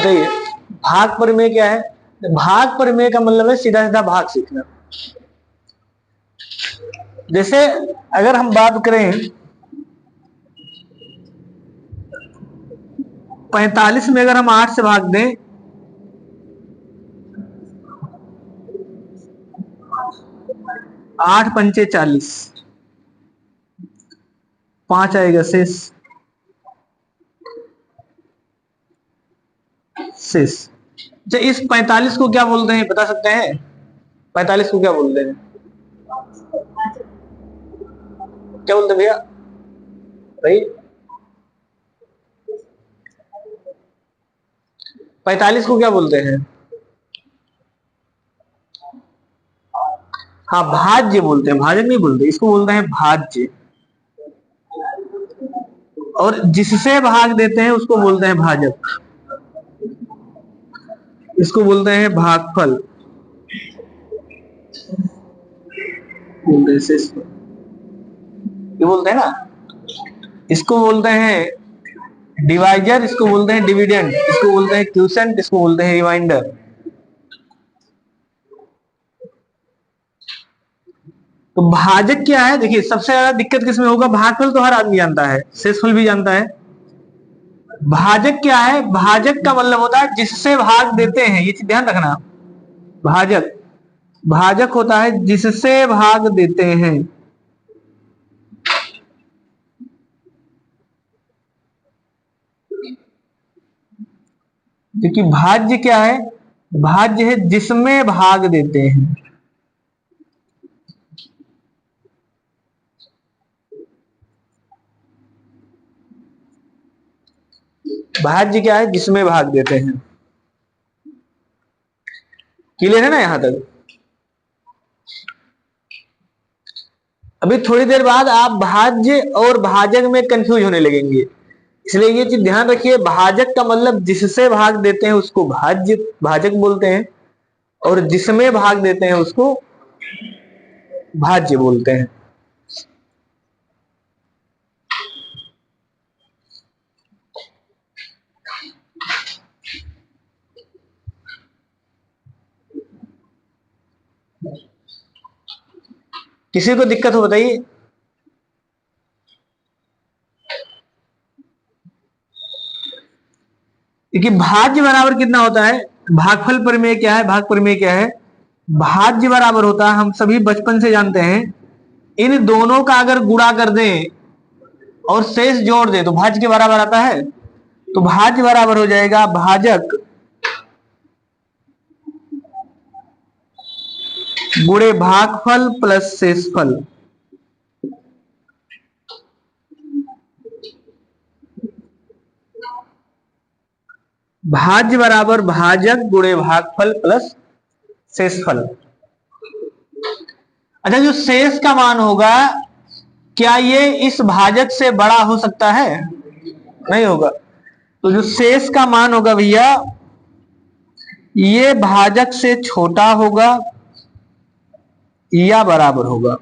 बताइए भाग प्रमेय क्या है? भाग प्रमेय का मतलब है सीधा सीधा भाग सीखना। जैसे अगर हम बात करें 45 में अगर हम 8 से भाग दें, 8 पंचे 40, 5 आएगा शेष। अच्छा, इस 45 को क्या बोलते हैं बता सकते हैं? 45 को क्या बोलते हैं? क्या बोलते हैं भैया? भाई 45 को क्या बोलते हैं? हाँ, भाज्य बोलते हैं, भाजक नहीं बोलते, इसको बोलते हैं भाज्य। और जिससे भाग देते हैं उसको बोलते हैं भाजक, इसको बोलते हैं भागफल, बोलते हैं शेषफल, ये बोलते हैं ना। इसको बोलते हैं डिवाइजर, इसको बोलते हैं डिविडेंड, इसको बोलते हैं क्यूसेंट, इसको बोलते हैं रिमाइंडर। तो भाजक क्या है? देखिए सबसे ज्यादा दिक्कत किसमें होगा? भागफल तो हर आदमी जानता है, शेषफल भी जानता है। भाजक क्या है? भाजक का मतलब होता है जिससे भाग देते हैं, ये चीज ध्यान रखना। भाजक, भाजक होता है जिससे भाग देते हैं। क्योंकि भाज्य क्या है? भाज्य है जिसमें भाग देते हैं। भाज्य क्या है? जिसमें भाग देते हैं। क्लियर है ना यहां तक? अभी थोड़ी देर बाद आप भाज्य और भाजक में कंफ्यूज होने लगेंगे, इसलिए ये चीज ध्यान रखिए। भाजक का मतलब जिससे भाग देते हैं उसको भाज्य, भाजक बोलते हैं, और जिसमें भाग देते हैं उसको भाज्य बोलते हैं। किसी को दिक्कत हो बताइए? देखिए भाज्य बराबर कितना होता है? भागफल प्रमेय क्या है? भाग प्रमेय क्या है? भाज्य बराबर होता है, हम सभी बचपन से जानते हैं, इन दोनों का अगर गुणा कर दें और शेष जोड़ दें तो भाज्य के बराबर आता है। तो भाज्य बराबर हो जाएगा भाजक गुणे भागफल प्लस शेषफल। भाज्य बराबर भाजक गुणे भागफल प्लस शेषफल। अच्छा, जो शेष का मान होगा क्या ये इस भाजक से बड़ा हो सकता है? नहीं होगा। तो जो शेष का मान होगा भैया, ये भाजक से छोटा होगा या बराबर होगा,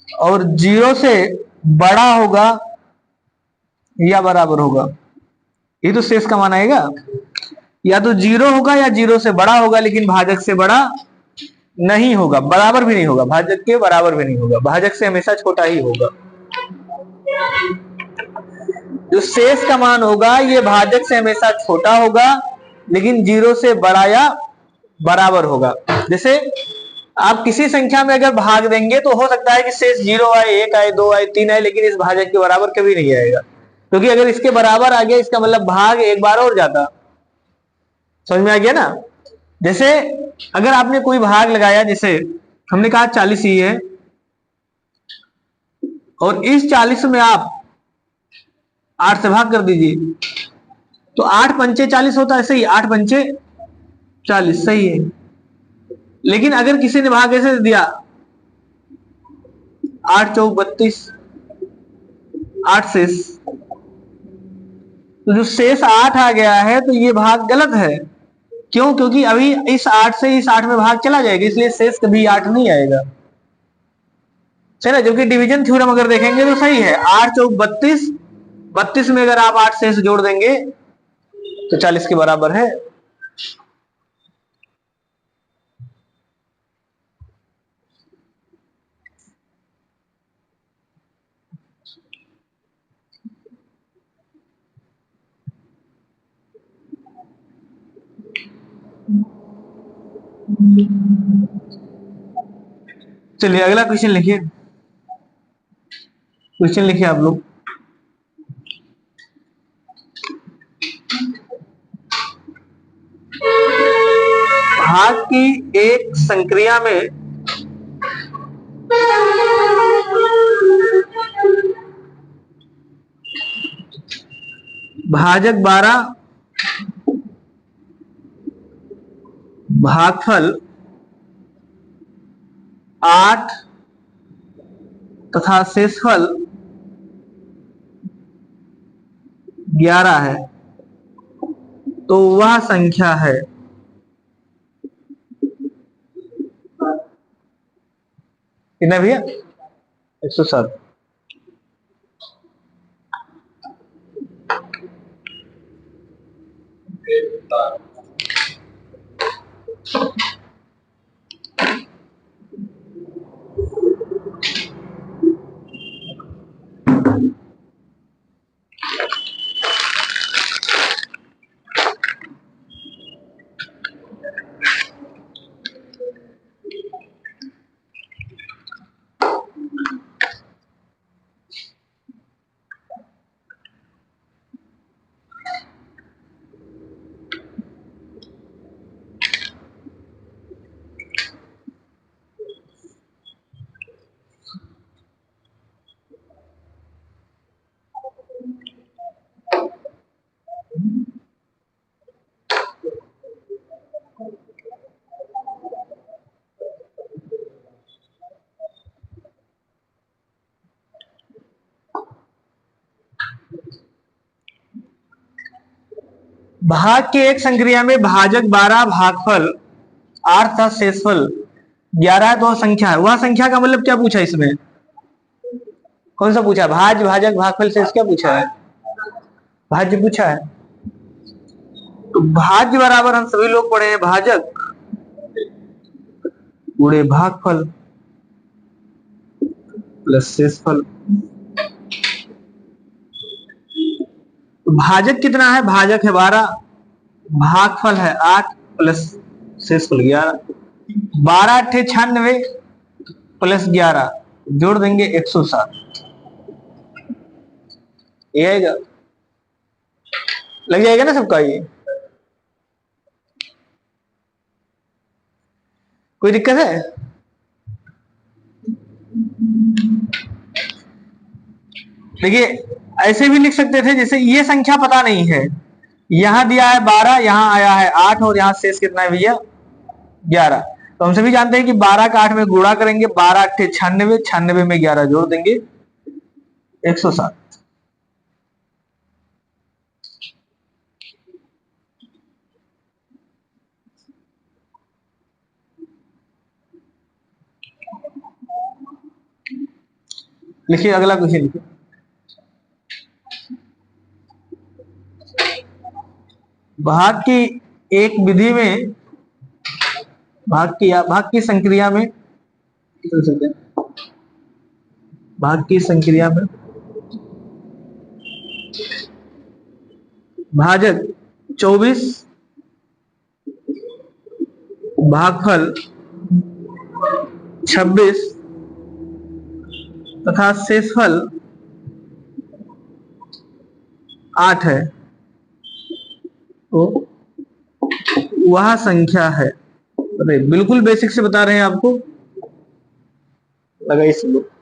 और 0 से बड़ा होगा या बराबर होगा। ये तो शेष का मान आएगा, या तो 0 होगा या 0 से बड़ा होगा, लेकिन भाजक से बड़ा नहीं होगा, बराबर भी नहीं होगा, भाजक के बराबर भी नहीं होगा, भाजक से हमेशा छोटा ही होगा। जो शेष का मान होगा ये भाजक से हमेशा छोटा होगा, लेकिन 0 से बड़ा या बराबर होगा। जैसे आप किसी संख्या में अगर भाग देंगे तो हो सकता है कि शेष 0 आए, 1 आए, 2 आए, 3 आए, लेकिन इस भाजक के बराबर कभी नहीं आएगा, क्योंकि अगर इसके बराबर आ गया इसका मतलब भाग एक बार और जाता। समझ में आ गया ना? जैसे अगर आपने कोई भाग लगाया, जैसे हमने कहा 40 ही है, और इस 40 में आप 8 से भाग कर दीजिए, तो 8 पंचे 40 होता है, सही, 8 पंचे 40 सही है। लेकिन अगर किसी ने भाग ऐसे दिया 8 चौक 32, 8 शेष, तो जो शेष 8 आ गया है तो ये भाग गलत है। क्यों? क्योंकि अभी इस 8 से इस 8 में भाग चला जाएगा, इसलिए शेष कभी 8 नहीं आएगा, सही ना? जबकि डिवीजन थ्योरम अगर देखेंगे तो सही है, 8 चौक 32, 32 में अगर आप 8 शेष जोड़ देंगे तो 40 के बराबर है। चलिए अगला क्वेश्चन लिखिए। क्वेश्चन लिखिए आप लोग। भाग की एक संक्रिया में भाजक 12 भागफल 8 तथा शेषफल 11 है, तो वह संख्या है। कितना भैया? 107। भाग के एक संक्रिया में भाजक 12 भागफल 8 तथा शेषफल 11 है, तो वह संख्या है। वह संख्या का मतलब क्या पूछा इसमें? कौन सा पूछा? भाज, भाजक, भागफल, शेष क्या पूछा है? भाज्य पूछा है। तो भाज्य बराबर हम सभी लोग पढ़े हैं भाजक गुणे भागफल प्लस शेषफल। तो भाजक कितना है? भाजक है 12, भागफल है 8 प्लस शेषफल 11। 12 अट्ठे 96 प्लस 11 जोड़ देंगे 107। ये आएगा, लग जाएगा ना सबका? ये कोई दिक्कत है? देखिए ऐसे भी लिख सकते थे, जैसे ये संख्या पता नहीं है, यहां दिया है 12, यहां आया है 8 और यहां शेष कितना है भैया? 11। तो हम सभी जानते हैं कि 12 का 8 में गुणा करेंगे, 12 अट्ठे 96, 96 में 11 जोड़ देंगे 107। लिखिए अगला क्वेश्चन लिखिए। भाग की एक विधि में भाग की संक्रिया में भाग की संक्रिया में भाजक 24 भागफल 26 तथा शेषफल 8 है, तो वह संख्या है। अरे बिल्कुल बेसिक से बता रहे हैं आपको, लगाइए सब लोग।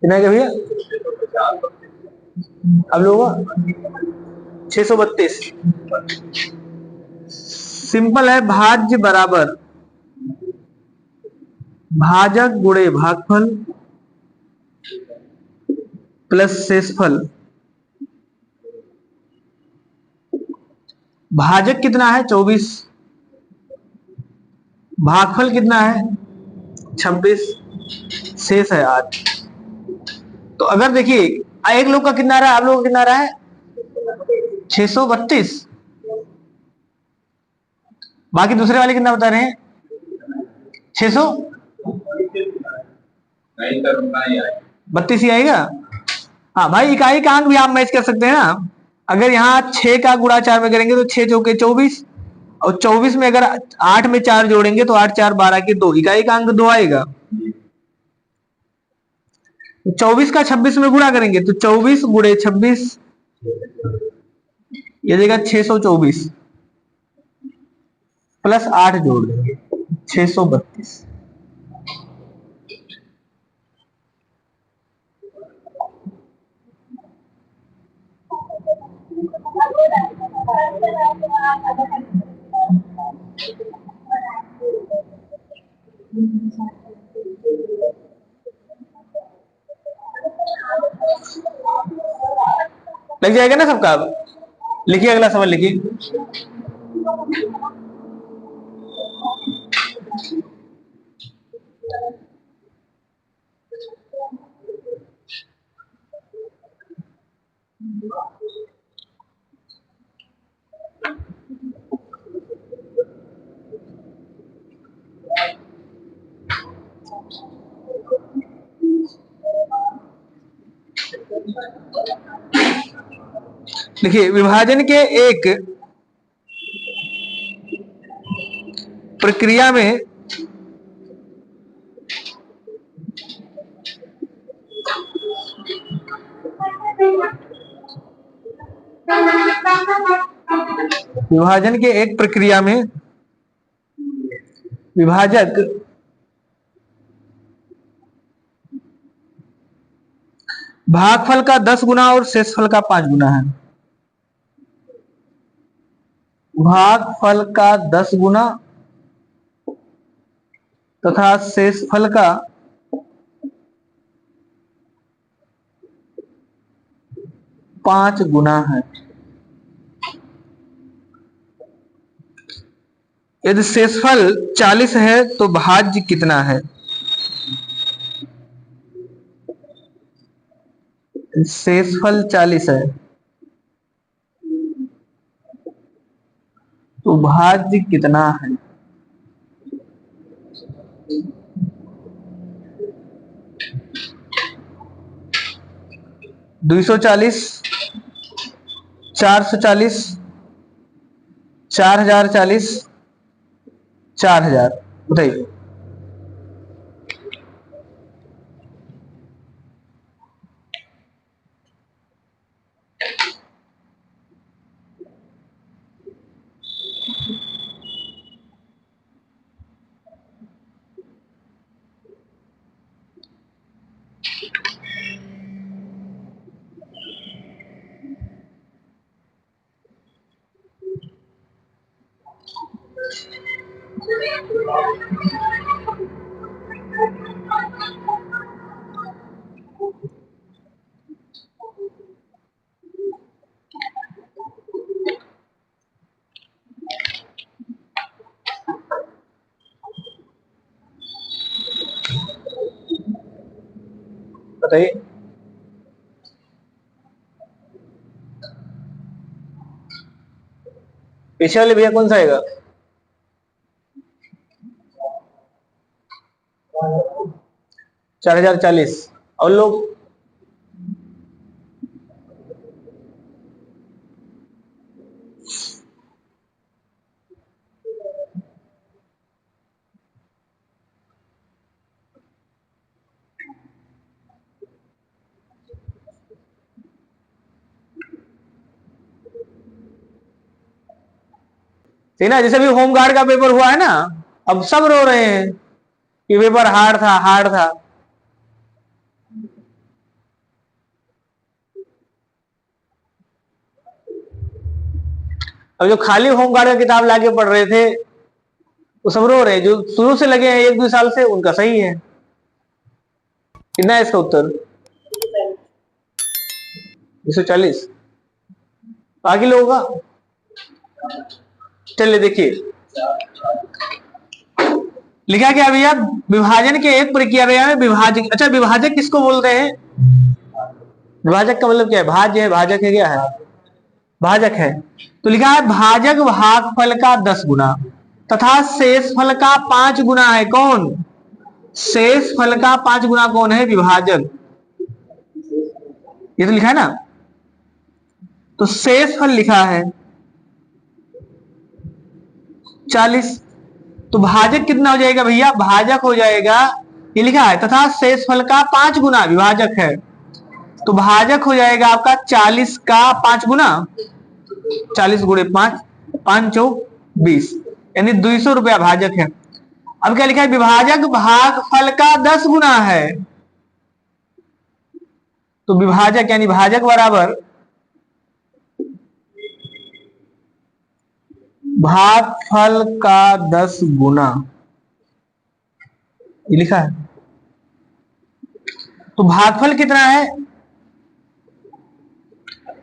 कितना क्या भैया? अब लोग 632। सिंपल है, भाज्य बराबर भाजक गुणे भागफल प्लस शेषफल। भाजक कितना है? 24। भागफल कितना है? 26। शेष है 8। तो अगर देखिए एक लोग का कितना रहा है, आप लोगों का कितना रहा है? 632। बाकी दूसरे वाले कितना बता रहे हैं? 600 32 ही आएगा। हाँ भाई, इकाई का अंक भी आप मैच कर सकते हैं ना। अगर यहाँ 6 का गुणा 4 में करेंगे तो 6 चौके 24, और 24 में अगर 8 में 4 जोड़ेंगे तो 8 4 12 के 2, इकाई का अंक 2 आएगा। 24 का 26 में गुणा करेंगे तो 24 गुणे 26, ये देगा 624, प्लस 8 जोड़ देंगे 632। लग जाएगा ना सबका? अब लिखिए, अगला सवाल लिखिए। देखिए, विभाजन के एक प्रक्रिया में विभाजन के एक प्रक्रिया में विभाजक भागफल का 10 गुना और शेषफल का 5 गुना है। भागफल का 10 गुना तथा शेषफल का 5 गुना है। यदि शेषफल 40 है तो भाज्य कितना है? शेषफल 40 है तो भाज्य कितना है? 240, 440, 4040, 4000। बताइए। बताइए। पीछे वाले भैया कौन सा आएगा? 4040। और लोग? ठीक ना, जैसे भी होम गार्ड का पेपर हुआ है ना, अब सब रो रहे हैं कि पेपर हार्ड था, हार्ड था। अब जो खाली होमगार्ड का किताब लाके पढ़ रहे थे वो सब रो रहे हैं, जो शुरू से लगे हैं 1-2 साल से उनका सही है। कितना है इसका उत्तर? 240। बाकी लोगों का चलिए देखिए लिखा क्या भैया, विभाजन के एक प्रक्रिया में विभाजक, अच्छा विभाजक किसको बोलते हैं? विभाजक का मतलब क्या है? भाज्य है, भाजक है, क्या है? भाजक है। तो लिखा है भाजक भागफल का 10 गुना तथा शेषफल का 5 गुना है। कौन? शेषफल का 5 गुना कौन है? विभाजक। ये तो लिखा है ना। तो शेषफल लिखा है 40। तो भाजक कितना हो जाएगा भैया? भाजक हो जाएगा, ये लिखा है तथा शेषफल का 5 गुना विभाजक है, तो भाजक हो जाएगा आपका 40 का 5 गुना, 40 गुणे 5, 5 चौक 20, यानी 200 रुपया भाजक है। अब क्या लिखा है? विभाजक भागफल का 10 गुना है। तो विभाजक यानी भाजक बराबर भागफल का 10 गुना, ये लिखा है। तो भागफल कितना है?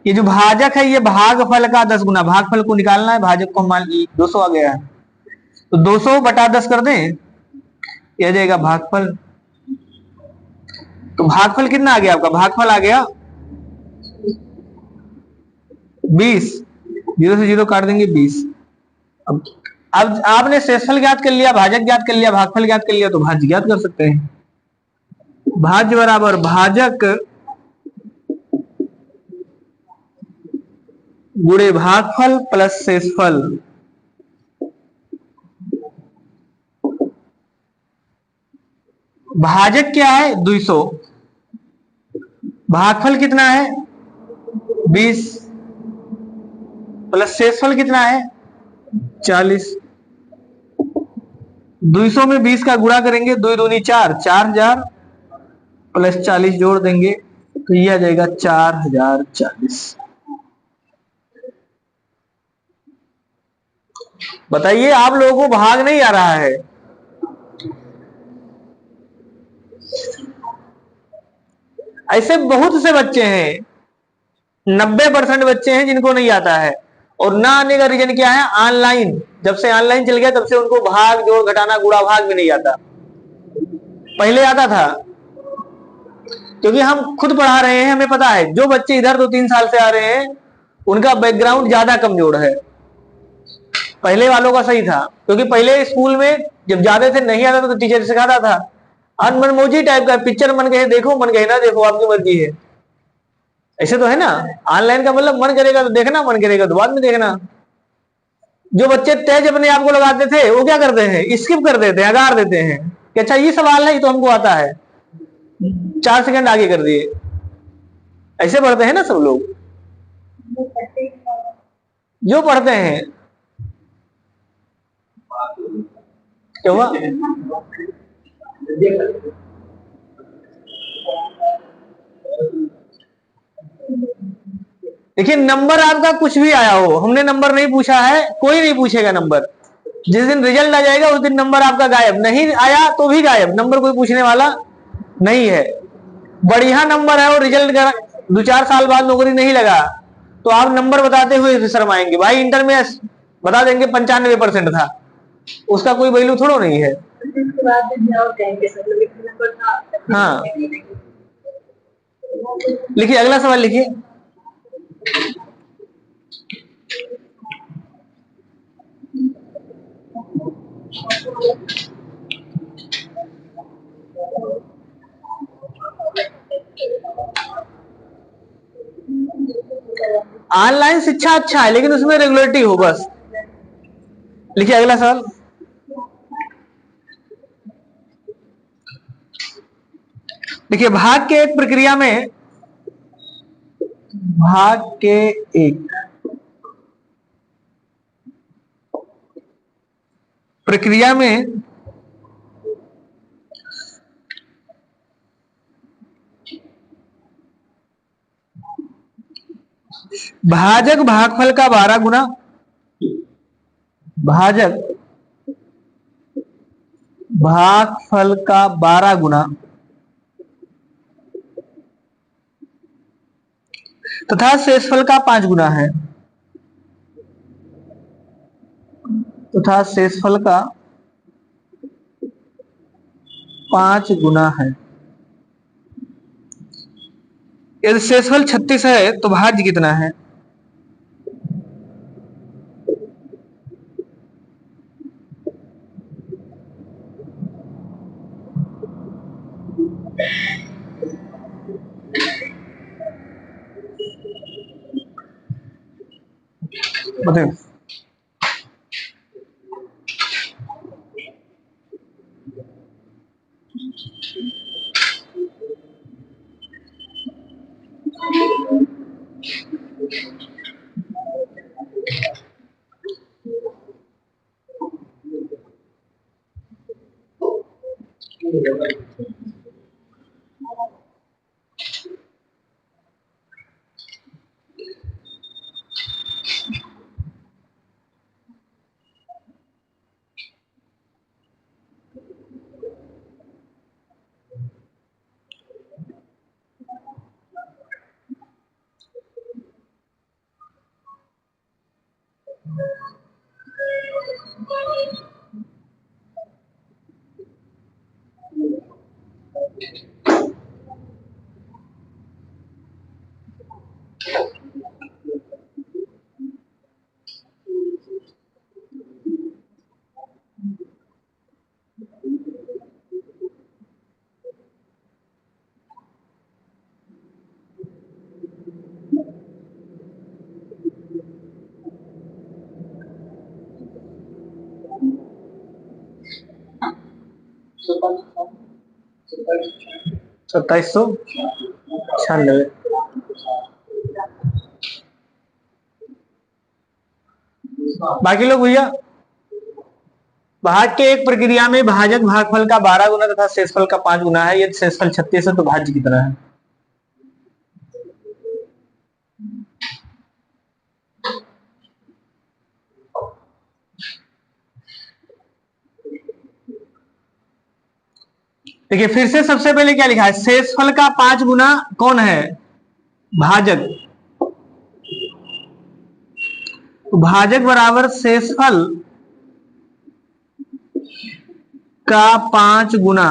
ये जो भाजक है ये भागफल का 10 गुना, भागफल को निकालना है, भाजक को मान ली 200 आ गया है, तो 200 बटा 10 कर दें, यह जाएगा भागफल। तो भागफल कितना आ गया आपका? भागफल आ गया 20, 0 से 0 काट देंगे 20। अब आपने शेषफल ज्ञात कर लिया, भाजक ज्ञात कर लिया, भागफल ज्ञात कर लिया, तो भाज्य ज्ञात कर सकते हैं। भाज्य बराबर भाजक गुणे भागफल प्लस शेषफल। भाजक क्या है? 200, भागफल कितना है? 20, प्लस शेषफल कितना है? 40। 200 में 20 का गुणा करेंगे, 2 दूनी 4, 4000 प्लस 40 जोड़ देंगे तो यह आ जाएगा 4040। बताइए आप लोगों को भाग नहीं आ रहा है? ऐसे बहुत से बच्चे हैं, 90% बच्चे हैं जिनको नहीं आता है। और ना आने का रीजन क्या है? ऑनलाइन। जब से ऑनलाइन चल गया तब से उनको भाग जोड़ घटाना गुणा भाग भी नहीं आता। पहले आता था क्योंकि हम खुद पढ़ा रहे हैं, हमें पता है जो बच्चे इधर 2-3 साल से आ रहे हैं उनका बैकग्राउंड ज्यादा कमजोर है। पहले वालों का सही था क्योंकि पहले स्कूल में जब जाते थे नहीं आता था तो टीचर सिखाता था। आज मनमोजी टाइप का पिक्चर, मन कहे देखो मन कहे ना देखो, आपकी मर्जी है। ऐसे तो है ना। ऑनलाइन का मतलब मन करेगा तो देखना, मन करेगा तो बाद में देखना। जो बच्चे तेज अपने आप को लगाते थे वो क्या करते हैं? स्किप कर देते हैं, अगार देते हैं कि अच्छा ये सवाल है, ये तो हमको आता है, 4 सेकंड आगे कर दिए। ऐसे पढ़ते हैं ना सब लोग, जो पढ़ते हैं। क्या हुआ? देखिए नंबर आपका कुछ भी आया हो, हमने नंबर नहीं पूछा है, कोई नहीं पूछेगा नंबर। जिस दिन रिजल्ट आ जाएगा उस दिन नंबर आपका गायब, नहीं आया तो भी गायब, नंबर कोई पूछने वाला नहीं है। बढ़िया नंबर है और रिजल्ट 2-4 साल बाद नौकरी नहीं लगा तो आप नंबर बताते हुए शर्माएंगे। भाई इंटर में बता देंगे 95% था, उसका कोई वैल्यू थोड़ा नहीं है। हाँ लिखिए अगला सवाल लिखिए। ऑनलाइन शिक्षा अच्छा है लेकिन उसमें रेगुलरिटी हो बस। लिखिए अगला सवाल। देखिए भाग के एक प्रक्रिया में, भाग के एक प्रक्रिया में भाजक भागफल का 12 गुना भाजक भागफल का 12 गुना तथा शेषफल का 5 गुना है, तथा शेषफल का 5 गुना है। यदि शेषफल 36 है तो भाज्य कितना है? बताइए। सत्ताईस सौ छियानवे। बाकी लोग भैया, भाग के एक प्रक्रिया में भाजक भागफल का 12 गुना तथा शेषफल का 5 गुना है। यदि शेषफल 36 है तो भाज्य कितना है? देखिए फिर से सबसे पहले क्या लिखा है? शेषफल का 5 गुना कौन है? भाजक। तो भाजक बराबर शेषफल का 5 गुना।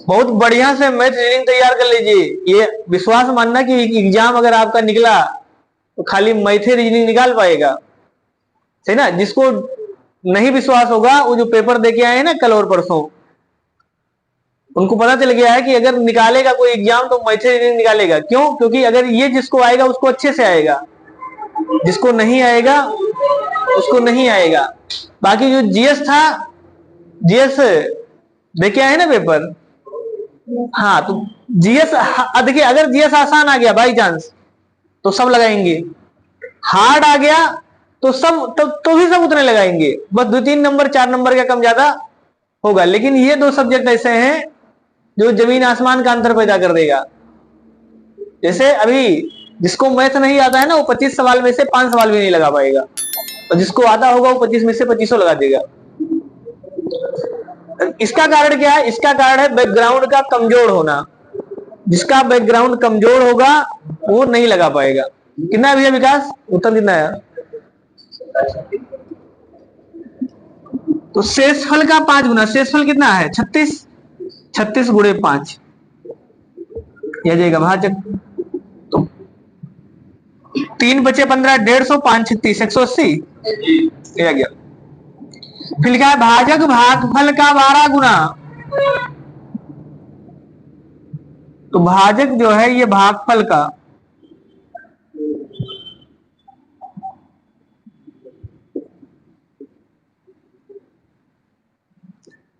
बहुत बढ़िया से मैथ रीडिंग तैयार कर लीजिए। ये विश्वास मानना कि एग्जाम अगर आपका निकला तो खाली मैथ रीजनिंग निकाल पाएगा, सही ना। जिसको नहीं विश्वास होगा, वो जो पेपर देके आए हैं ना कल और परसों, उनको पता चल गया है कि अगर निकालेगा कोई एग्जाम तो मैथ रीजनिंग निकालेगा। क्यों? क्योंकि अगर ये जिसको आएगा उसको अच्छे से आएगा, जिसको नहीं आएगा उसको नहीं आएगा। बाकी जो जीएस था, जीएस देखे आए ना पेपर, हाँ तो जीएस देखिए, अगर जीएस आसान आ गया बाई चांस तो सब लगाएंगे, हार्ड आ गया तो सब तो भी सब उतने लगाएंगे, बस 2-3 नंबर 4 नंबर का कम ज्यादा होगा। लेकिन ये दो सब्जेक्ट ऐसे हैं जो जमीन आसमान का अंतर पैदा कर देगा। जैसे अभी जिसको मैथ नहीं आता है ना, वो 25 सवाल में से 5 सवाल भी नहीं लगा पाएगा, और जिसको आता होगा वो 25 में से 25 लगा देगा। इसका कारण क्या है? इसका कारण है बैकग्राउंड का कमजोर होना। जिसका बैकग्राउंड कमजोर होगा वो नहीं लगा पाएगा। कितना है भैया विकास? उत्तर कितना है? तो शेषफल का 5 गुना, शेषफल कितना है? 36। 36 गुणे 5 यह जाएगा भाजक। तो 3 बचे 15, 150, 5 36, 180 आ गया। फिर लिखा है भाजक भागफल का 12 गुना। तो भाजक जो है ये भागफल का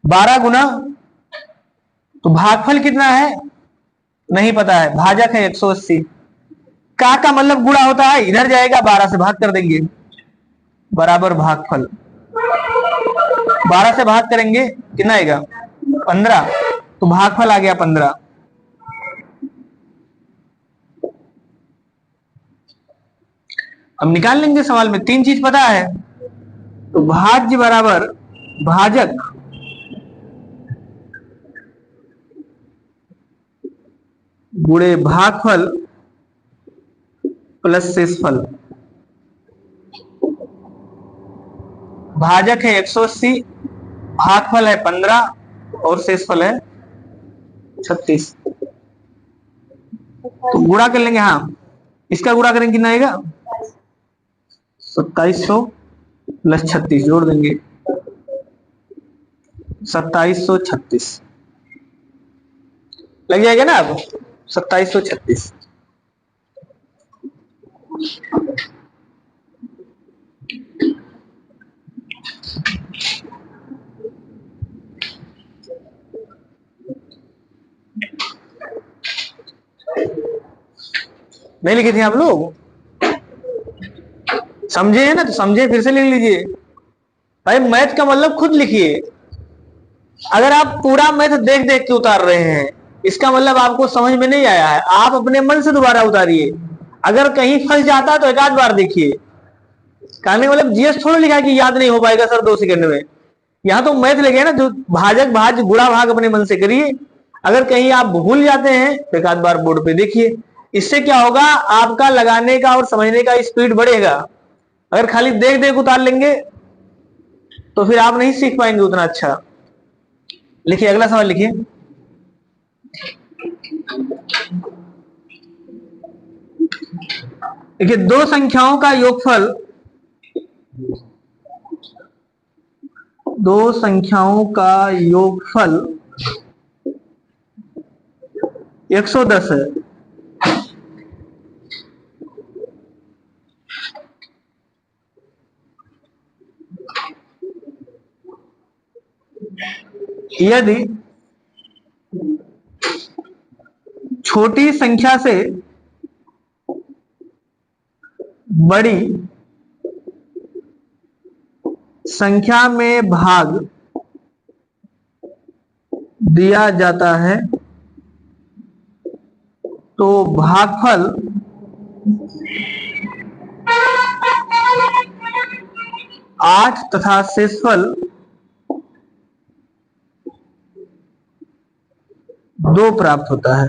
12 गुना। तो भागफल कितना है नहीं पता है, भाजक है 180। का मतलब गुणा होता है, इधर जाएगा 12 से भाग कर देंगे, बराबर भागफल। 12 से भाग करेंगे कितना आएगा? 15। तो भागफल आ गया 15। अब निकाल लेंगे सवाल में। 3 चीज पता है, तो भाज्य बराबर भाजक गुणे भागफल प्लस शेषफल। भाजक है 180, भागफल है 15 और शेषफल है 36। तो गुणा कर लेंगे। हाँ, इसका गुणा करेंगे कितना आएगा? 2700 प्लस 36 जोड़ देंगे, 2736 लग जाएगा ना। अब 2736। नहीं लिखे थे आप लोग? समझे हैं ना? तो समझे, फिर से लिख लीजिए भाई। मैथ का मतलब खुद लिखिए। अगर आप पूरा मैथ देख देख के उतार रहे हैं, इसका मतलब आपको समझ में नहीं आया है। आप अपने मन से दोबारा उतारिए। अगर कहीं फंस जाता है तो एक आध बार देखिए। कहने मतलब जीएस थोड़ा लिखा कि याद नहीं हो पाएगा सर 2 सेकंड में। यहां तो मैथ लगे ना, जो भाजक भाज्य गुणा भाग अपने मन से करिए। अगर कहीं आप भूल जाते हैं तो एक आध बार बोर्ड पे देखिए। इससे क्या होगा, आपका लगाने का और समझने का स्पीड बढ़ेगा। अगर खाली देख देख उतार लेंगे तो फिर आप नहीं सीख पाएंगे उतना अच्छा। लिखिए, अगला सवाल लिखिए। देखिए, दो संख्याओं का योगफल, दो संख्याओं का योगफल 110 है। यदि छोटी संख्या से बड़ी संख्या में भाग दिया जाता है तो भागफल 8 तथा शेषफल 2 प्राप्त होता है।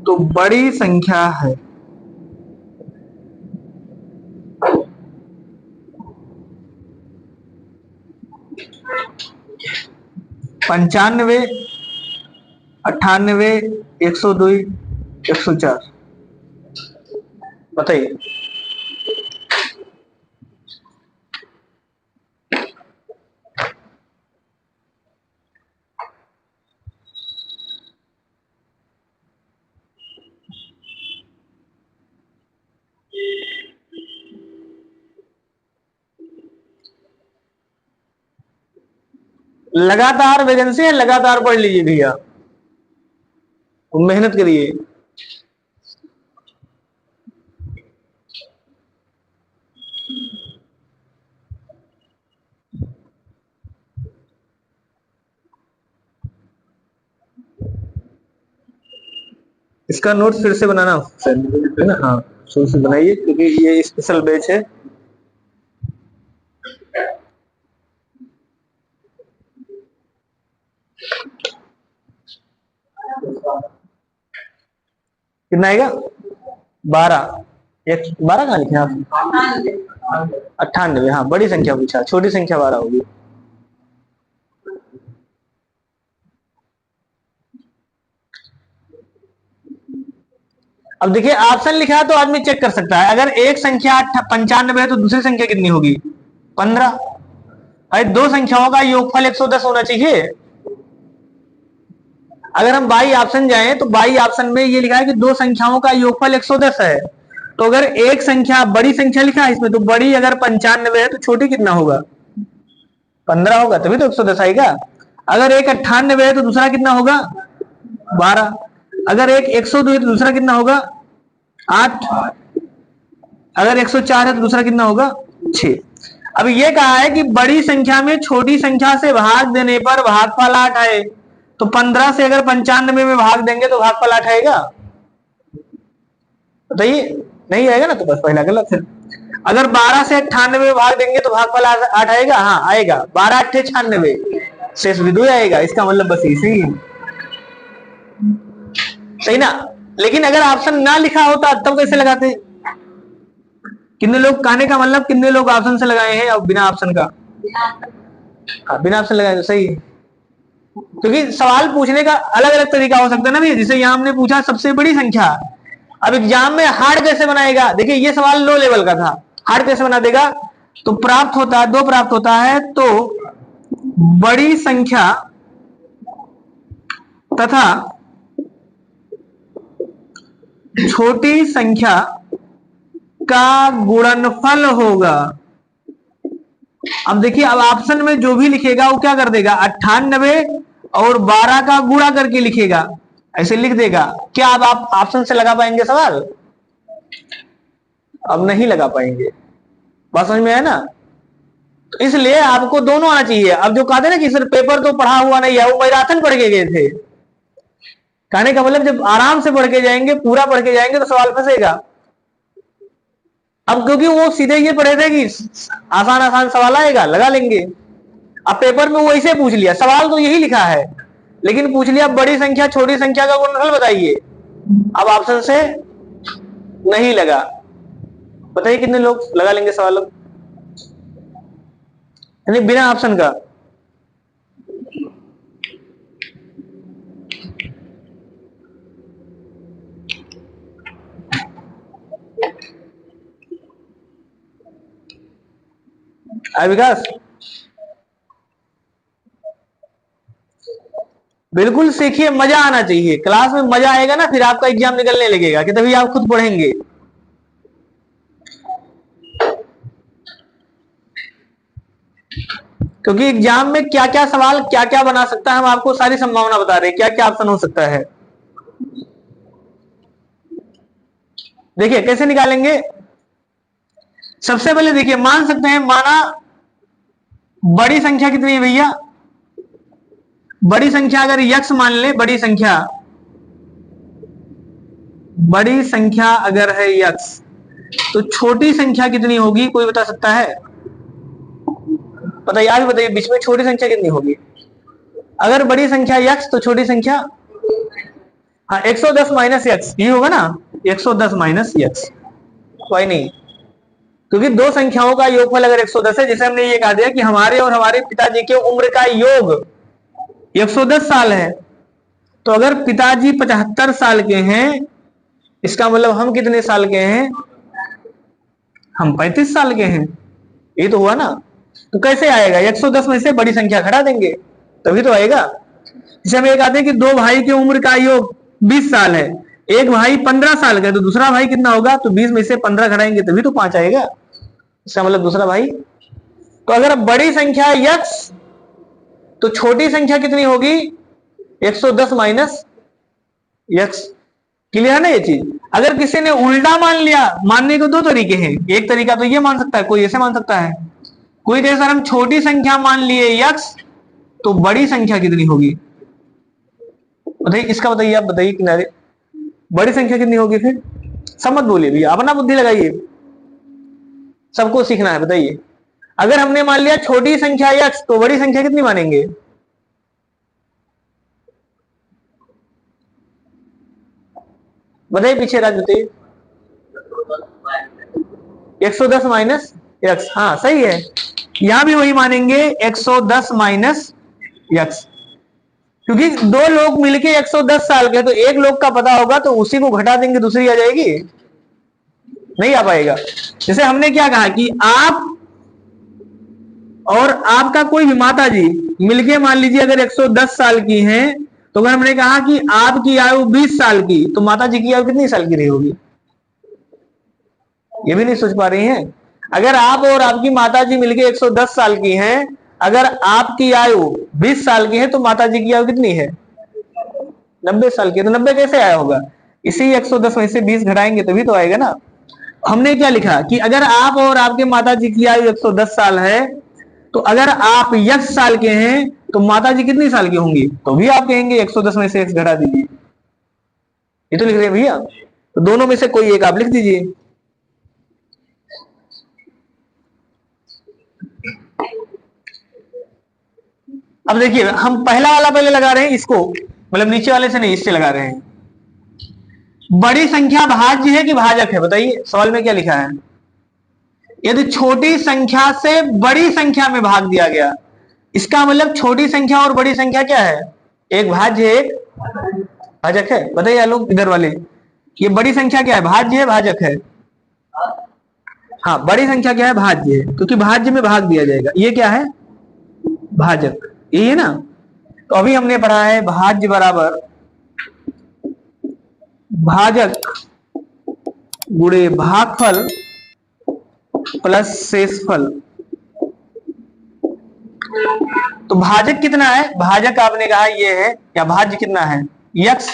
तो बड़ी संख्या है, पंचानवे, 98, 102, 104। बताइए। लगातार वैकेंसी है, लगातार पढ़ लीजिए भैया, मेहनत करिए। इसका नोट फिर से बनाना है ना? हाँ, शुरू से बनाइए क्योंकि ये स्पेशल बैच है। कितना आएगा? 12। 12 कहाँ लिखे आप? 98। हाँ, बड़ी संख्या पूछा, छोटी संख्या 12 होगी। अब देखिए, ऑप्शन लिखा है तो आदमी चेक कर सकता है। अगर एक संख्या 95 है तो दूसरी संख्या कितनी होगी? 15। भाई, दो संख्याओं का योगफल 110 होना चाहिए। अगर हम बाई ऑप्शन जाएं तो बाई ऑप्शन में ये लिखा है कि दो संख्याओं का योगफल 110 है। तो अगर एक संख्या बड़ी संख्या लिखा है इसमें, तो बड़ी अगर 95 है तो छोटी कितना होगा? 15 होगा, तभी तो 110 आएगा। अगर एक 98 है तो दूसरा कितना होगा? 12। अगर एक 102 है तो दूसरा कितना होगा? 8। अगर 104 है तो दूसरा कितना होगा? 6। अब ये कहा है कि बड़ी संख्या में छोटी संख्या से भाग देने पर भागफल 8 आए। तो 15 से अगर 95 में भाग देंगे तो भागफल 8 आएगा? बताइए। नहीं आएगा ना, तो बस पहला गलत है। अगर 12 से 98 में भाग देंगे तो भागफल 8 आएगा, हाँ आएगा, 12 8 96, शेष भी 2 आएगा, इसका मतलब बस इसी है, सही ना। लेकिन अगर ऑप्शन ना लिखा होता तब कैसे लगाते? कितने लोग, कहने का मतलब कितने लोग ऑप्शन से लगाए हैं और बिना ऑप्शन का? हाँ, बिना ऑप्शन लगाए तो सही है, क्योंकि सवाल पूछने का अलग अलग तरीका हो सकता है ना भैया। जैसे यहाँ हमने पूछा सबसे बड़ी संख्या, अब एग्जाम में हार्ड कैसे बनाएगा? देखिए ये सवाल लो लेवल का था, हार्ड कैसे बना देगा? तो प्राप्त होता है, 2 प्राप्त होता है, तो बड़ी संख्या तथा छोटी संख्या का गुणनफल होगा। अब देखिए, अब ऑप्शन में जो भी लिखेगा वो क्या कर देगा, 98 और 12 का गुणा करके लिखेगा, ऐसे लिख देगा। क्या अब आप ऑप्शन से लगा पाएंगे सवाल? अब नहीं लगा पाएंगे, बात समझ में है ना। तो इसलिए आपको दोनों आना चाहिए। अब जो कहते ना कि सर पेपर तो पढ़ा हुआ नहीं है, वो मैराथन पढ़ के गए थे, कहने का मतलब जब आराम से पढ़ के जाएंगे, पूरा पढ़ के जाएंगे तो सवाल फंसेगा। अब क्योंकि वो सीधे ये पढ़े थे कि आसान आसान सवाल आएगा, लगा लेंगे। अब पेपर में वो ऐसे पूछ लिया, सवाल तो यही लिखा है लेकिन पूछ लिया बड़ी संख्या छोटी संख्या का गुणनफल बताइए। अब ऑप्शन से नहीं लगा, बताइए कितने लोग लगा लेंगे सवाल? यानी बिना ऑप्शन का। विकास बिल्कुल सीखिए, मजा आना चाहिए, क्लास में मजा आएगा ना, फिर आपका एग्जाम निकलने लगेगा कि तभी आप खुद पढ़ेंगे। क्योंकि एग्जाम में क्या क्या सवाल क्या क्या बना सकता है, हम आपको सारी संभावना बता रहे हैं, क्या क्या ऑप्शन हो सकता है। देखिए कैसे निकालेंगे। सबसे पहले देखिए, मान सकते हैं, माना बड़ी संख्या कितनी है भैया? बड़ी संख्या अगर यक्स मान ले, बड़ी संख्या अगर है यक्स, तो छोटी संख्या कितनी होगी, कोई बता सकता है? बताइए, आप बताइए, बीच में छोटी संख्या कितनी होगी? अगर बड़ी संख्या यक्स तो छोटी संख्या, हाँ 110 माइनस यक्स, ये होगा ना, 110 माइनस यक्स, कोई नहीं, क्योंकि दो संख्याओं का योगफल अगर 110 है, जैसे हमने ये कहा दिया कि हमारे और हमारे पिताजी के उम्र का योग 110 साल है, तो अगर पिताजी 75 साल के हैं, इसका मतलब हम कितने साल के हैं? हम 35 साल के हैं, ये तो हुआ ना। तो कैसे आएगा? 110 में से बड़ी संख्या घटा देंगे तभी तो आएगा। जैसे हम ये कहते हैं कि दो भाई की उम्र का योग 20 साल है, एक भाई 15 साल का है, तो दूसरा भाई कितना होगा? तो 20 में से 15 घटाएंगे तभी तो 5 आएगा, इसका मतलब दूसरा भाई। तो अगर बड़ी संख्या यक्स तो छोटी संख्या कितनी होगी? 110 माइनस यक्स। क्लियर है ना ये चीज? अगर किसी ने उल्टा मान लिया, मानने के दो तरीके हैं, एक तरीका तो ये मान सकता है, कोई ऐसे मान सकता है, कोई कहे सर हम छोटी संख्या मान लिए यक्स, तो बड़ी संख्या कितनी होगी? बताइए इसका, बताइए आप बताइए किनारे, बड़ी संख्या कितनी होगी? फिर सब मत बोलिए भैया, अपना बुद्धि लगाइए, सबको सीखना है। बताइए अगर हमने मान लिया छोटी संख्या यक्स, तो बड़ी संख्या कितनी मानेंगे? बताइए पीछे राज, बताइए। 110 माइनस यक्स, हाँ सही है, यहां भी वही मानेंगे 110 माइनस यक्स, क्योंकि दो लोग मिलके 110 साल के, तो एक लोग का पता होगा तो उसी को घटा देंगे, दूसरी आ जाएगी, नहीं आ पाएगा। जैसे हमने क्या कहा कि आप और आपका कोई भी माता जी मिलके मान लीजिए अगर 110 साल की हैं, तो अगर हमने कहा कि आपकी आयु 20 साल की, तो माता जी की आयु कितनी साल की रही होगी? ये भी नहीं सोच पा रही हैं। अगर आप और आपकी माता जी मिलके 110 साल की हैं, अगर आपकी आयु 20 साल की है, तो माता जी की आयु कितनी है? 90 साल की। तो 90 कैसे आया होगा? इसी 110 में से 20 घटाएंगे तभी तो आएगा ना। हमने क्या लिखा कि अगर आप और आपके माता जी की आयु 110 साल है, तो अगर आप यक्स साल के हैं तो माता जी कितनी साल की होंगी? तो भी आप कहेंगे 110 में से x घटा दीजिए, ये तो लिख रहे हैं भैया। तो दोनों में से कोई एक आप लिख दीजिए, अब देखिए हम पहला वाला पहले लगा रहे हैं, इसको मतलब नीचे वाले से नहीं, इससे लगा रहे हैं। बड़ी संख्या भाज्य है कि भाजक है, बताइए सवाल में क्या लिखा है। यदि छोटी संख्या से बड़ी संख्या में भाग दिया गया, इसका मतलब छोटी संख्या और बड़ी संख्या क्या है, एक भाज्य है एक भाजक है। बताइए लोग इधर वाले, ये बड़ी संख्या क्या है, भाज्य है भाजक है। हाँ बड़ी संख्या क्या है, भाज्य है, क्योंकि भाज्य में भाग दिया जाएगा। ये क्या है, भाजक, यही है ना। तो अभी हमने पढ़ा है भाज्य बराबर भाजक गुणे भागफल प्लस शेषफल। तो भाजक कितना है, भाजक आपने कहा ये है, या भाज्य कितना है यक्स,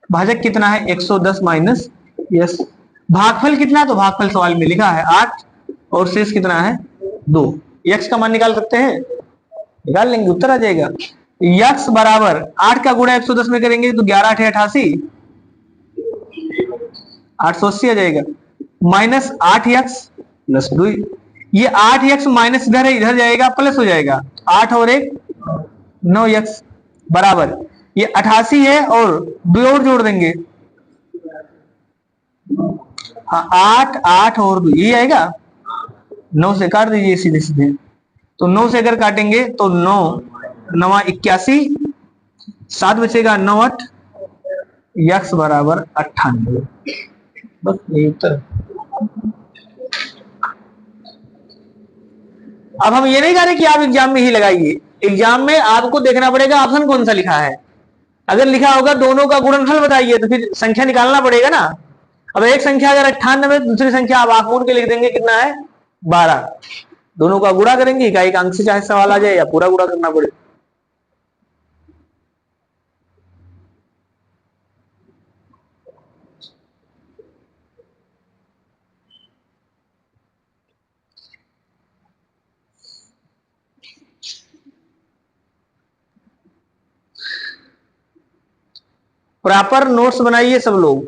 भाजक कितना है 110 माइनस यस। भागफल कितना है, तो भागफल सवाल में लिखा है 8, और शेष कितना है 2। यक्स का मान निकाल सकते हैं, निकाल लेंगे, उत्तर आ जाएगा। यक्स बराबर 8 का गुणा 110 में करेंगे तो 11 8 88, 880 आ जाएगा, माइनस 8x प्लस 2। ये 8x माइनस इधर है, इधर जाएगा प्लस हो जाएगा, 8 और 1 9x बराबर ये 88 है, और 2 और जोड़ देंगे, हाँ 8 8 और 2 ये आएगा। 9 से काट दीजिए सीधे सीधे, तो 9 से अगर काटेंगे तो 9 9 81, 7 बचेगा 9 8, यक्स बराबर 98। बस यही उत्तर। अब हम ये नहीं कह रहे कि आप एग्जाम में ही लगाइए, एग्जाम में आपको देखना पड़ेगा ऑप्शन कौन सा लिखा है। अगर लिखा होगा दोनों का गुणनफल बताइए तो फिर संख्या निकालना पड़ेगा ना। अब एक संख्या अगर 98, दूसरी संख्या आप आंख मूंद के लिख देंगे कितना है 12, दोनों का गुणा करेंगे, का एक अंक से चाहे सवाल आ जाए या पूरा गुणा करना पड़े। प्रॉपर नोट्स बनाइए सब लोग,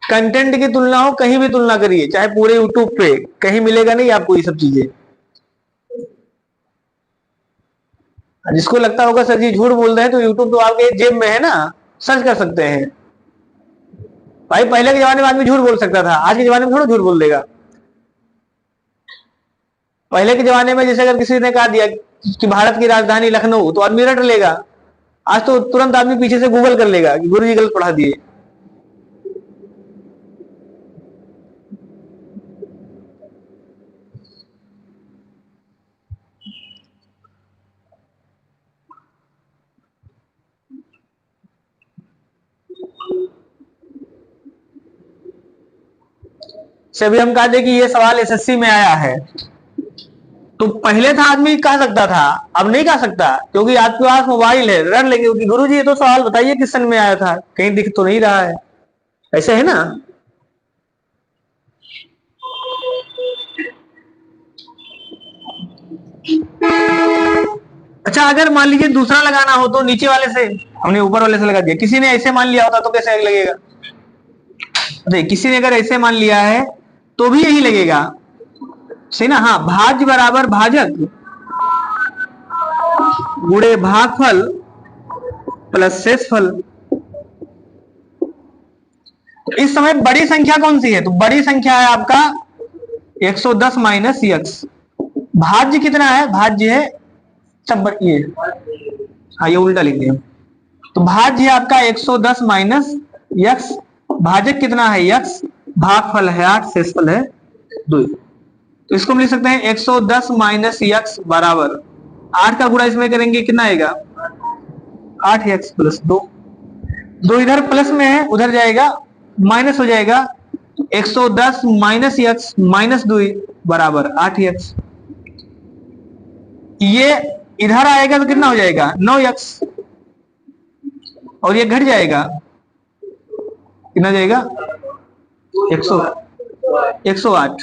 कंटेंट की तुलना हो कहीं भी तुलना करिए, चाहे पूरे यूट्यूब पे कहीं मिलेगा नहीं आपको ये सब चीजें। जिसको लगता होगा सर जी झूठ बोल रहे हैं, तो यूट्यूब तो आपके जेब में है ना, सर्च कर सकते हैं। भाई पहले के जमाने में आदमी झूठ बोल सकता था, आज के जमाने में थोड़ा झूठ बोल देगा। पहले के जमाने में जैसे अगर किसी ने कहा दिया कि भारत की राजधानी लखनऊ, तो आदमी रट लेगा। आज तो तुरंत आदमी पीछे से गूगल कर लेगा कि गुरु जी गलत पढ़ा दिए। से अभी हम कहा दे कि ये सवाल एसएससी में आया है, तो पहले था आदमी कह सकता था, अब नहीं कह सकता, क्योंकि आपके पास मोबाइल है, रट लेंगे कि गुरु जी ये तो सवाल बताइए किस सन में आया था, कहीं दिख तो नहीं रहा है, ऐसे है ना। अच्छा अगर मान लीजिए दूसरा लगाना हो तो नीचे वाले से, हमने ऊपर वाले से लगा दिया, किसी ने ऐसे मान लिया होता तो कैसे लगेगा। देखिए किसी ने अगर ऐसे मान लिया है तो भी यही लगेगा, सही ना। हाँ भाज्य बराबर भाजक गुणे भागफल प्लस शेषफल। तो इस समय बड़ी संख्या कौन सी है, तो बड़ी संख्या है आपका 110 माइनस यक्स। भाज्य कितना है, भाज्य है सब ये, हाँ ये उल्टा लिख दिया। तो भाज्य है आपका 110 माइनस यक्स, भाजक कितना है यक्स, भागफल है 8, शेषफल है 2। तो इसको हम लिख सकते हैं 110 माइनस यक्स बराबर 8 का गुणा इसमें करेंगे कितना आएगा 8x प्लस 2। 2 इधर प्लस में है, उधर जाएगा माइनस हो जाएगा, 110 माइनस यक्स माइनस 2 बराबर 8x। ये इधर आएगा तो कितना हो जाएगा 9x, और ये घट जाएगा, कितना जाएगा 108।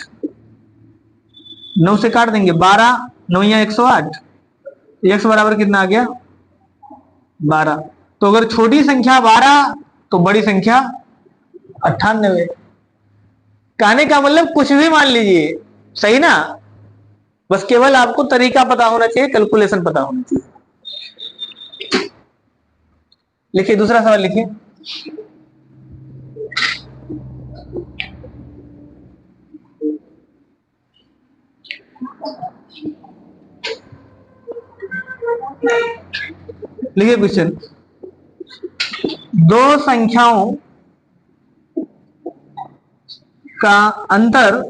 9 से काट देंगे 12, 9 या 108, x बराबर कितना आ गया 12। तो अगर छोटी संख्या 12 तो बड़ी संख्या 98। कहने का मतलब कुछ भी मान लीजिए, सही ना, बस केवल आपको तरीका पता होना चाहिए, कैलकुलेशन पता होना चाहिए। लिखिए दूसरा सवाल लिखिए। लिखिए क्वेश्चन, दो संख्याओं का अंतर,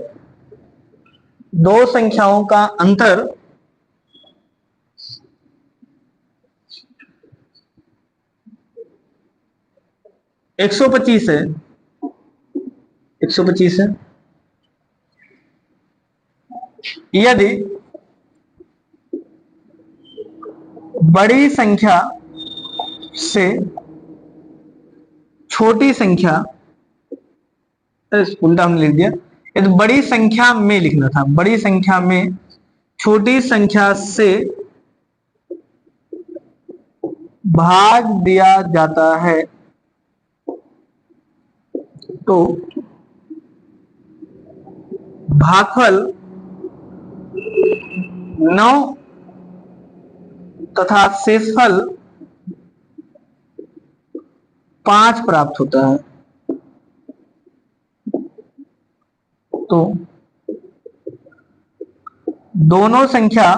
दो संख्याओं का अंतर 125 है, 125 है, यदि बड़ी संख्या से छोटी संख्या, उल्टा हमने लिख दिया, यदि बड़ी संख्या में लिखना था, बड़ी संख्या में छोटी संख्या से भाग दिया जाता है तो भागफल 9 तथा शेषफल 5 प्राप्त होता है। तो दोनों संख्या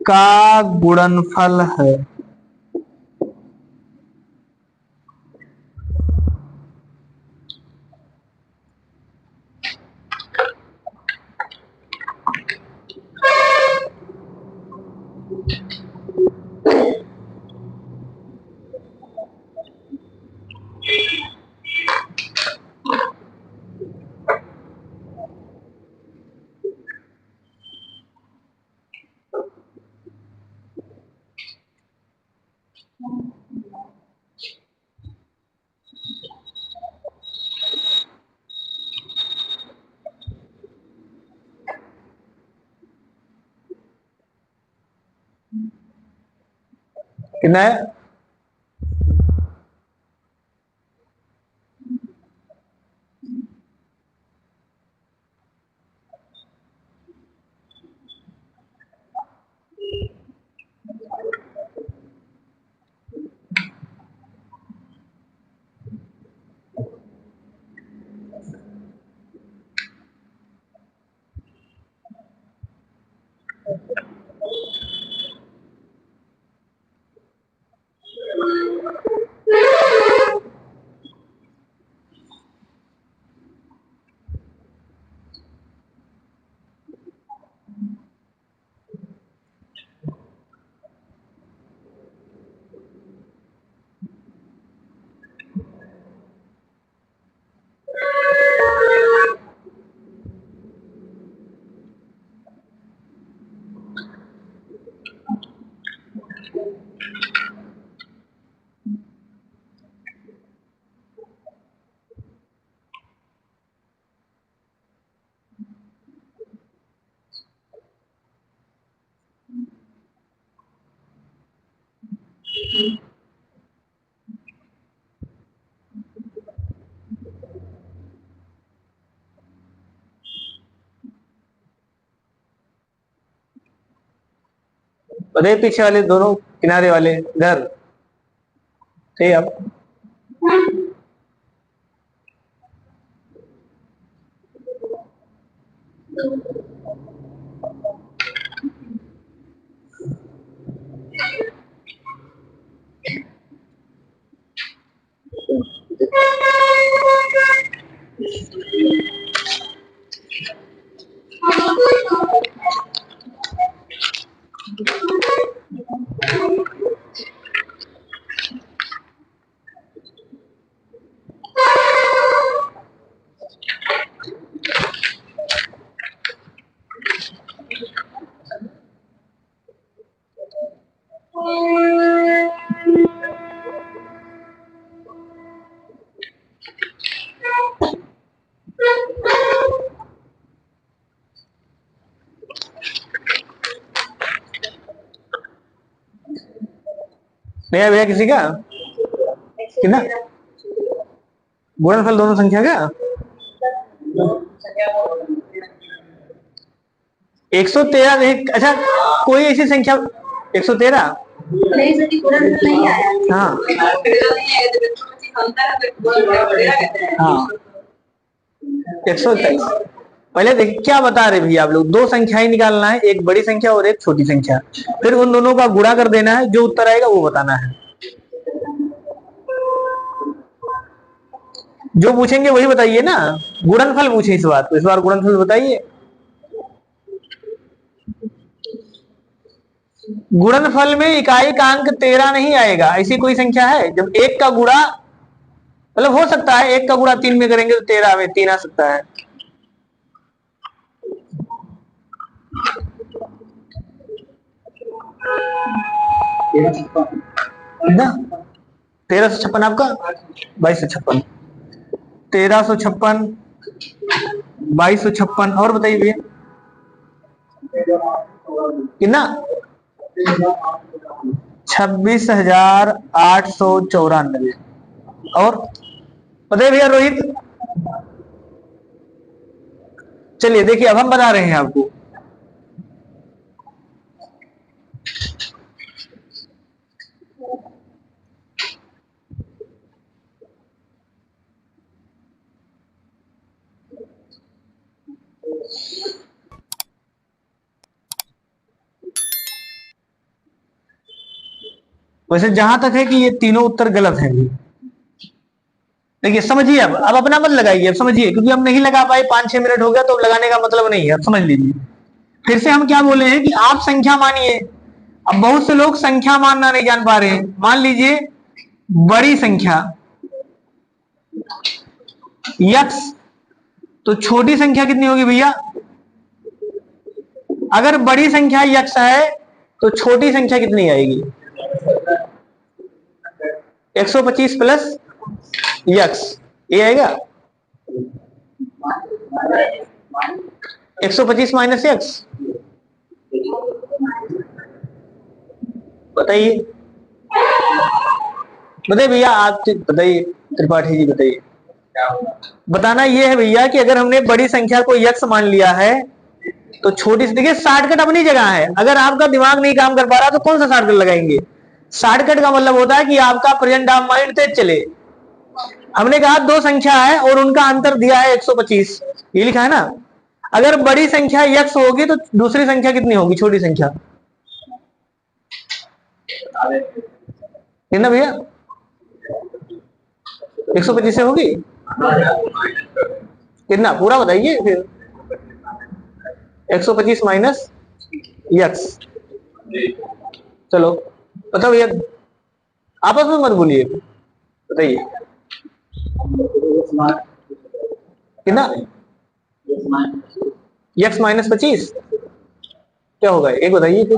का गुणनफल है। कितना है? बताइए पीछे वाले दोनों किनारे वाले इधर थे आप। नया भैया किसी का कितना गुणनफल दोनों संख्या का 113 नहीं। अच्छा कोई ऐसी संख्या 113 हाँ हाँ 127। पहले देख क्या बता रहे भैया आप लोग, दो संख्याएं निकालना है, एक बड़ी संख्या और एक छोटी संख्या, फिर उन दोनों का गुणा कर देना है, जो उत्तर आएगा वो बताना है। जो पूछेंगे वही बताइए ना, गुणनफल पूछे इस बार, तो इस बार गुणनफल बताइए। गुणनफल में इकाई का अंक 13 नहीं आएगा, ऐसी कोई संख्या है? जब एक का गुणा, मतलब हो सकता है एक का गुणा 3 में करेंगे तो 13 में 3 आ सकता है ना। 1356 आपका, 2256, 1356, 2256, और बताइए भैया कितना? 26,894। और बताइए भैया रोहित। चलिए देखिए अब हम बता रहे हैं आपको। वैसे जहां तक है कि ये तीनों उत्तर गलत हैं। देखिए समझिए, अब अपना मत लगाइए, अब समझिए, क्योंकि हम नहीं लगा पाए, 5-6 मिनट हो गया, तो अब लगाने का मतलब नहीं है, अब समझ लीजिए। फिर से हम क्या बोले हैं कि आप संख्या मानिए। अब बहुत से लोग संख्या मानना नहीं जान पा रहे हैं। मान लीजिए बड़ी संख्या यक्स, तो छोटी संख्या कितनी होगी भैया? अगर बड़ी संख्या यक्स है तो छोटी संख्या कितनी आएगी? 125 प्लस यक्स, ये आएगा 125 माइनस यक्स। बताइए बताइए भैया, आप बताइए, त्रिपाठी जी बताइए। बताना ये है भैया कि अगर हमने बड़ी संख्या को यक्स मान लिया है तो छोटी, देखिए शॉर्टकट अपनी जगह है। अगर आपका दिमाग नहीं काम कर पा रहा तो कौन सा शॉर्टकट लगाएंगे? शॉर्टकट का मतलब होता है कि आपका प्रेजेंट ऑफ माइंड तेज चले। हमने कहा दो संख्या है और उनका अंतर दिया है 125, ये लिखा है ना। अगर बड़ी संख्या यक्स होगी तो दूसरी संख्या कितनी होगी? छोटी संख्या कितना भैया? 125 से होगी कितना? पूरा बताइए फिर। 125 माइनस यक्स, चलो बताओ भैया, आपस में मत बोलिए, बताइए कितना? यक्स माइनस 25 क्या होगा? एक बताइए फिर,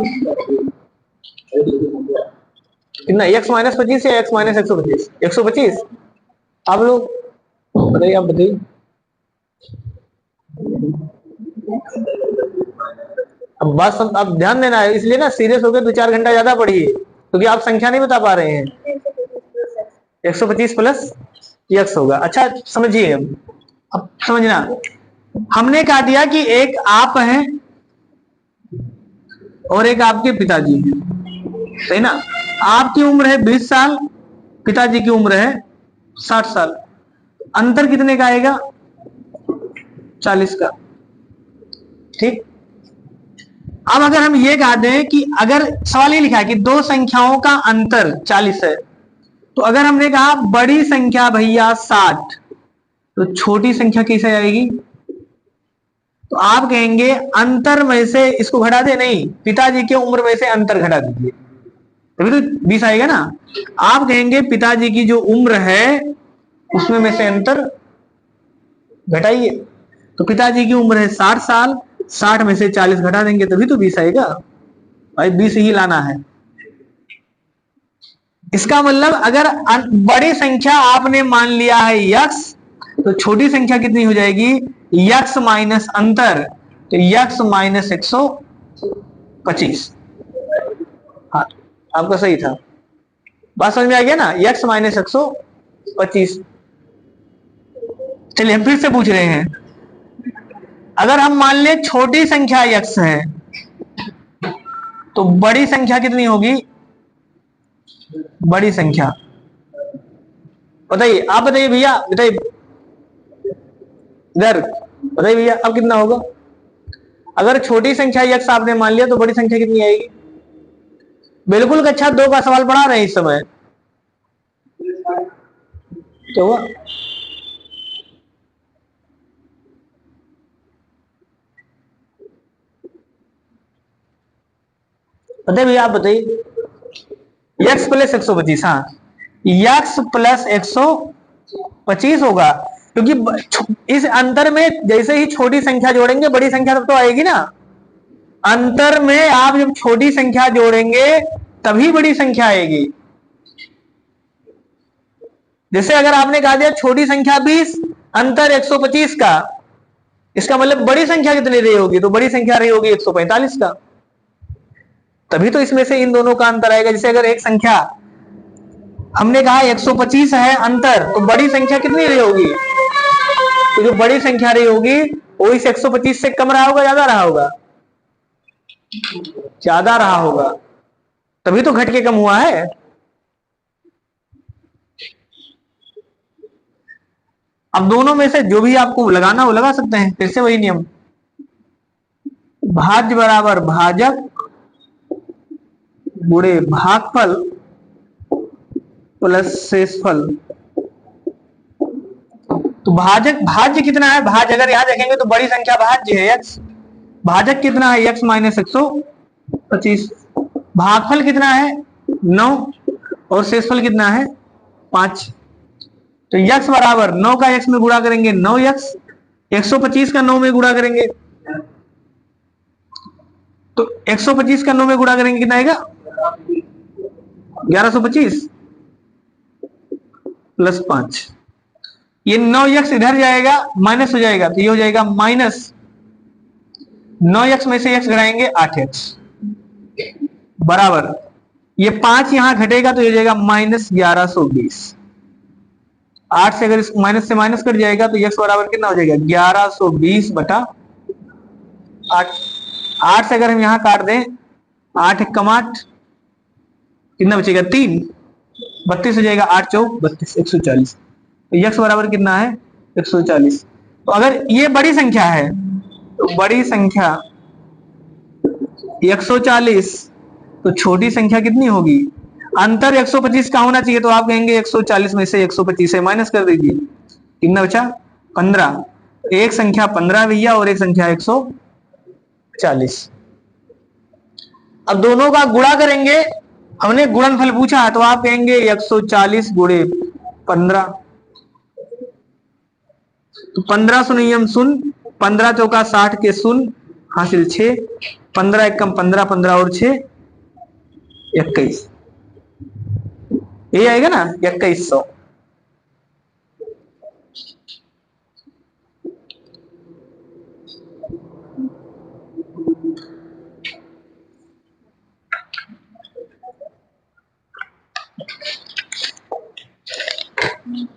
कितना? यक्स माइनस 25 या यक्स माइनस 125? 125। आप लोग बताइए, आप बताइए। अब बात सब आप ध्यान देना है, इसलिए ना सीरियस होकर 2-4 घंटा ज्यादा पढ़िए, क्योंकि आप संख्या नहीं बता पा रहे हैं। 125 प्लस यक्स होगा। अच्छा समझिए, अब समझना, हमने कहा दिया कि एक आप हैं और एक आपके पिताजी हैं, सही ना। आपकी उम्र है 20 साल, पिताजी की उम्र है 60 साल, अंतर कितने का आएगा? 40 का। ठीक। अब अगर हम ये कह दें कि अगर सवाल ये लिखा है कि दो संख्याओं का अंतर 40 है, तो अगर हमने कहा बड़ी संख्या भैया 60, तो छोटी संख्या कैसे आएगी? तो आप कहेंगे अंतर में से इसको घटा दे, नहीं, पिताजी की उम्र में से अंतर घटा दीजिए, तभी तो 20 आएगा ना। आप कहेंगे पिताजी की जो उम्र है उसमें में से अंतर घटाइए, तो पिताजी की उम्र है 60 साल, 60 में से 40 घटा देंगे तभी तो 20 आएगा। भाई 20 ही लाना है। इसका मतलब अगर बड़ी संख्या आपने मान लिया है यक्स, तो छोटी संख्या कितनी हो जाएगी? यक्स माइनस अंतर, तो यक्स माइनस 125। हाँ आपका सही था, बात समझ में आ गया ना, यक्स माइनस 125। चलिए हम फिर से पूछ रहे हैं, अगर हम मान ले छोटी संख्या यक्स है तो बड़ी संख्या कितनी होगी? बड़ी संख्या। बताइए, आप बताइए भैया, बताइए इधर, बताइए भैया अब कितना होगा? अगर छोटी संख्या यक्स आपने मान लिया तो बड़ी संख्या कितनी आएगी? बिल्कुल कक्षा 2 का सवाल पढ़ा रहे हैं इस समय। क्या हुआ? बताइए भैया, आप बताइए। यक्स प्लस 125, हाँ, यक्स प्लस 125 होगा, क्योंकि इस अंतर में जैसे ही छोटी संख्या जोड़ेंगे बड़ी संख्या तब तो आएगी ना। अंतर में आप जब छोटी संख्या जोड़ेंगे तभी बड़ी संख्या आएगी। जैसे अगर आपने कहा दिया छोटी संख्या 20, अंतर 125 का, इसका मतलब बड़ी संख्या कितनी रही होगी? तो बड़ी संख्या रही होगी 145 का, तभी तो इसमें से इन दोनों का अंतर आएगा। जैसे अगर एक संख्या हमने कहा 125 है अंतर, तो बड़ी संख्या कितनी रही होगी? तो जो बड़ी संख्या रही होगी वो इस 125 से कम रहा होगा, ज्यादा रहा होगा? ज्यादा रहा होगा, तभी तो घट के कम हुआ है। अब दोनों में से जो भी आपको लगाना हो लगा सकते हैं। फिर से वही नियम, भाज्य बराबर भाजक गुणे भागफल प्लस शेषफल। तो भाजक, भाज्य कितना है? भाज्य अगर यहां देखेंगे तो बड़ी संख्या भाज्य है x, भाजक कितना है? x minus 125। भागफल कितना है? 9, और शेषफल कितना है? 5। तो x बराबर 9 का x में गुणा करेंगे 9x, 125 का 9 में गुणा करेंगे तो 125 का 9 में गुणा करेंगे कितना आएगा? 1125 प्लस 5। ये 9x इधर जाएगा, माइनस हो जाएगा, तो ये हो जाएगा माइनस 9x में से x घटाएंगे 8x बराबर, ये 5 यहां घटेगा तो ये हो जाएगा माइनस 1120। 8 से अगर इस माइनस से माइनस कट जाएगा तो x बराबर कितना हो जाएगा? 1120 बटा 8। 8 से अगर हम यहां काट दें, 8 कम 8 कितना बचेगा? 3, 32 हो जाएगा, 8 चौक 32, 140। तो x बराबर कितना है? 140। तो अगर ये बड़ी संख्या है तो बड़ी संख्या 140, तो छोटी संख्या कितनी होगी? अंतर 125 का होना चाहिए, तो आप कहेंगे 140 में से 125 से माइनस कर दीजिए, कितना बचा? 15। एक संख्या 15 भैया और एक संख्या 140। अब दोनों का गुणा करेंगे, हमने गुणनफल पूछा है, तो आप कहेंगे 140 गुणे 15, तो 15 शून्य शून्य, 15 चौका 60 के शून्य, हासिल 6, 15 एक कम 15, 15 और 6 21, ये आएगा ना 2100।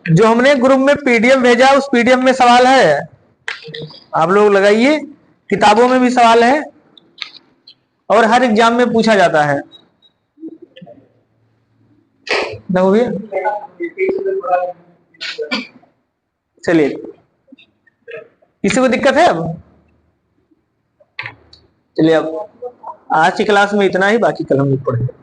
जो हमने ग्रुप में पीडीएफ भेजा उस पीडीएफ में सवाल है, आप लोग लगाइए। किताबों में भी सवाल है और हर एग्जाम में पूछा जाता है। चलिए, किसी को दिक्कत है? अब चलिए, अब आज की क्लास में इतना ही, बाकी कल हम लोग पढ़ेंगे।